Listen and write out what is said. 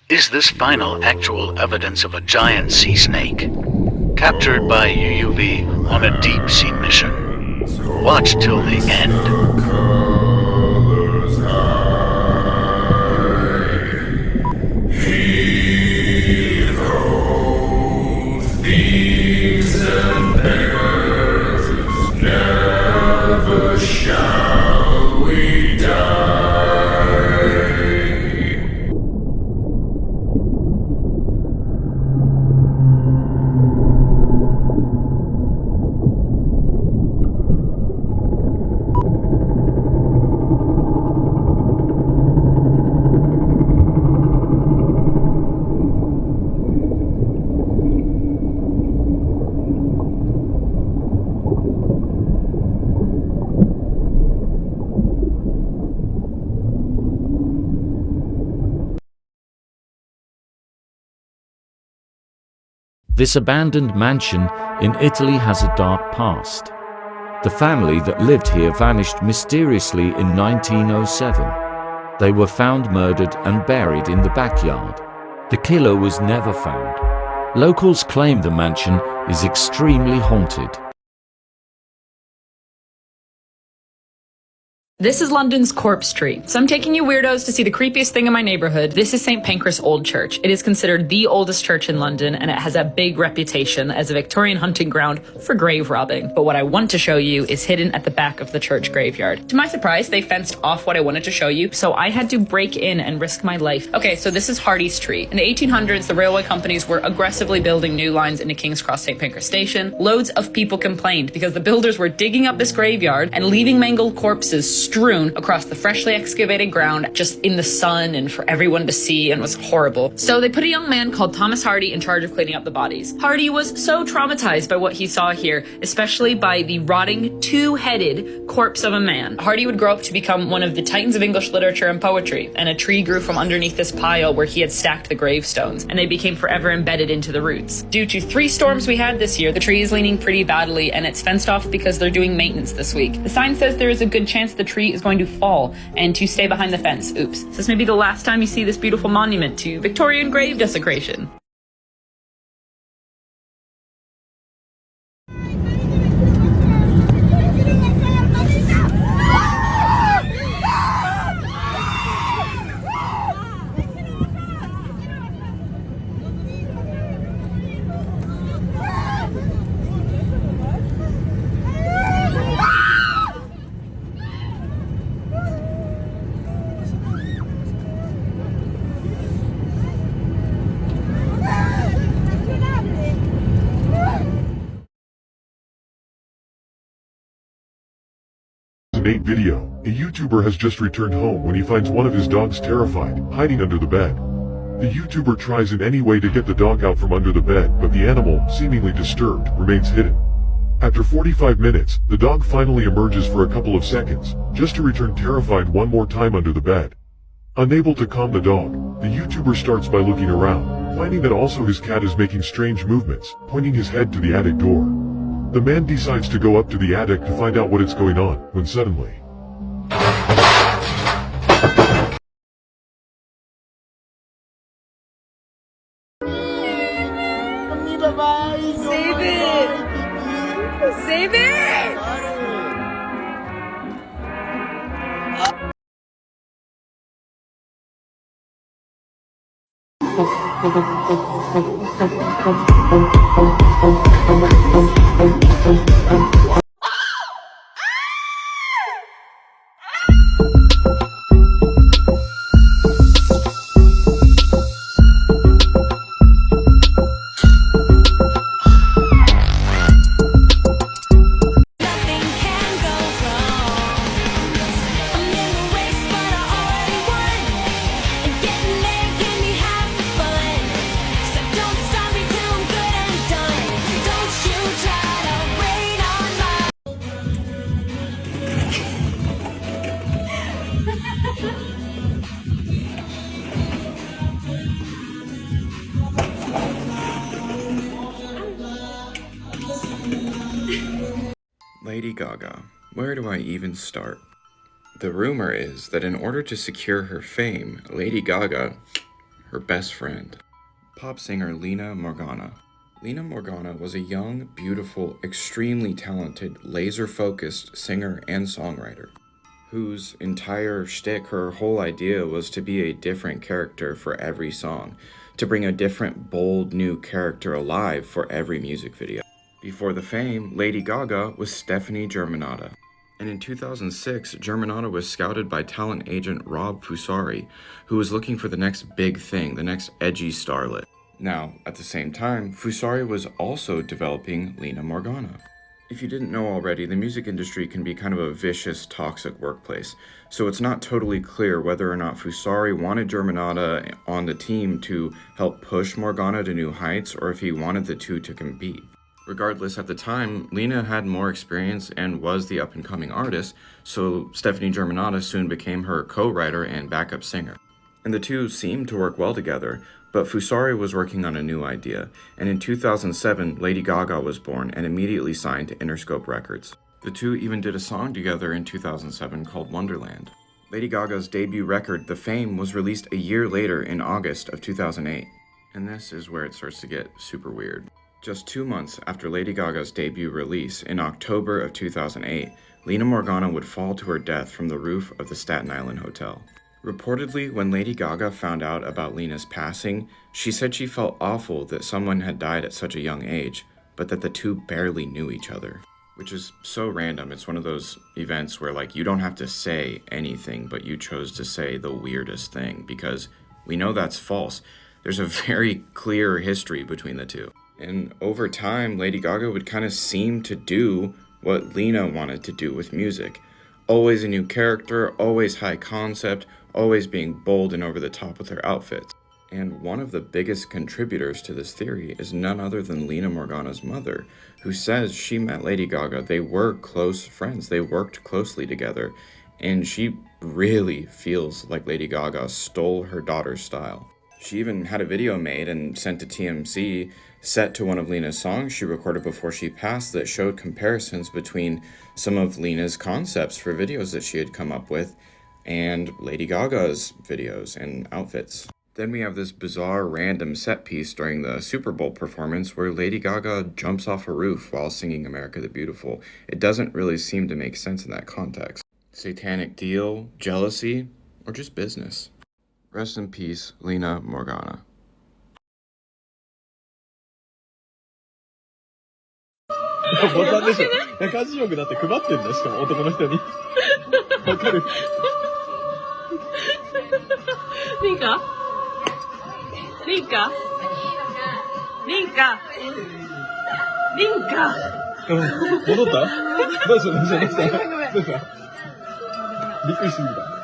Is this final actual evidence of a giant sea snake? Captured by UUV on a deep-sea mission. Watch till the end. This abandoned mansion in Italy has a dark past. The family that lived here vanished mysteriously in 1907. They were found murdered and buried in the backyard. The killer was never found. Locals claim the mansion is extremely haunted. This is London's Corpse Street. So I'm taking you weirdos to see the creepiest thing in my neighborhood. This is St. Pancras Old Church. It is considered the oldest church in London, and it has a big reputation as a Victorian hunting ground for grave robbing. But what I want to show you is hidden at the back of the church graveyard. To my surprise, they fenced off what I wanted to show you, so I had to break in and risk my life. Okay, so this is Hardy Street. In the 1800s, the railway companies were aggressively building new lines into King's Cross St. Pancras Station. Loads of people complained because the builders were digging up this graveyard and leaving mangled corpses strewn across the freshly excavated ground just in the sun and for everyone to see, and was horrible. So they put a young man called Thomas Hardy in charge of cleaning up the bodies. Hardy was so traumatized by what he saw here, especially by the rotting two-headed corpse of a man. Hardy would grow up to become one of the titans of English literature and poetry, and a tree grew from underneath this pile where he had stacked the gravestones, and they became forever embedded into the roots. Due to 3 storms we had this year, the tree is leaning pretty badly, and it's fenced off because they're doing maintenance this week. The sign says there is a good chance the tree is going to fall and to stay behind the fence. Oops. This may be the last time you see this beautiful monument to Victorian grave desecration. Video. A YouTuber has just returned home when he finds one of his dogs terrified, hiding under the bed. The YouTuber tries in any way to get the dog out from under the bed, but the animal, seemingly disturbed, remains hidden. After 45 minutes, the dog finally emerges for a couple of seconds, just to return terrified one more time under the bed. Unable to calm the dog, the YouTuber starts by looking around, finding that also his cat is making strange movements, pointing his head to the attic door. The man decides to go up to the attic to find out what is going on, when suddenly... Save it! Save it! Lady Gaga. Where do I even start? The rumor is that in order to secure her fame, Lady Gaga her best friend. Pop singer Lina Morgana. Lina Morgana was a young, beautiful, extremely talented, laser-focused singer and songwriter, whose entire shtick, her whole idea was to be a different character for every song, to bring a different, bold, new character alive for every music video. Before the fame, Lady Gaga was Stefani Germanotta. And in 2006, Germanotta was scouted by talent agent Rob Fusari, who was looking for the next big thing, the next edgy starlet. Now, at the same time, Fusari was also developing Lina Morgana. If you didn't know already, the music industry can be kind of a vicious, toxic workplace, so it's not totally clear whether or not Fusari wanted Germanotta on the team to help push Morgana to new heights, or if he wanted the two to compete. Regardless, at the time, Lina had more experience and was the up-and-coming artist, so Stefani Germanotta soon became her co-writer and backup singer. And the two seemed to work well together, but Fusari was working on a new idea, and in 2007, Lady Gaga was born and immediately signed to Interscope Records. The two even did a song together in 2007 called Wonderland. Lady Gaga's debut record, The Fame, was released a year later in August of 2008. And this is where it starts to get super weird. Just 2 months after Lady Gaga's debut release, in October of 2008, Lina Morgana would fall to her death from the roof of the Staten Island Hotel. Reportedly, when Lady Gaga found out about Lina's passing, she said she felt awful that someone had died at such a young age, but that the two barely knew each other. Which is so random. It's one of those events where, like, you don't have to say anything, but you chose to say the weirdest thing, because we know that's false. There's a very clear history between the two. And over time, Lady Gaga would kind of seem to do what Lina wanted to do with music. Always a new character, always high concept, always being bold and over the top with her outfits. And one of the biggest contributors to this theory is none other than Lina Morgana's mother, who says she met Lady Gaga. They were close friends, they worked closely together, and she really feels like Lady Gaga stole her daughter's style. She even had a video made and sent to TMZ set to one of Lina's songs she recorded before she passed that showed comparisons between some of Lina's concepts for videos that she had come up with and Lady Gaga's videos and outfits. Then we have this bizarre random set piece during the Super Bowl performance where Lady Gaga jumps off a roof while singing America the Beautiful. It doesn't really seem to make sense in that context. Satanic deal, jealousy, or just business? Rest in peace, Lina Morgana. ボタンでしょ。中地獄だって配ってんだ、しかも男の人に。わかる。リンカリンカリンカリンカ戻った？どうした？びっくりしてみた。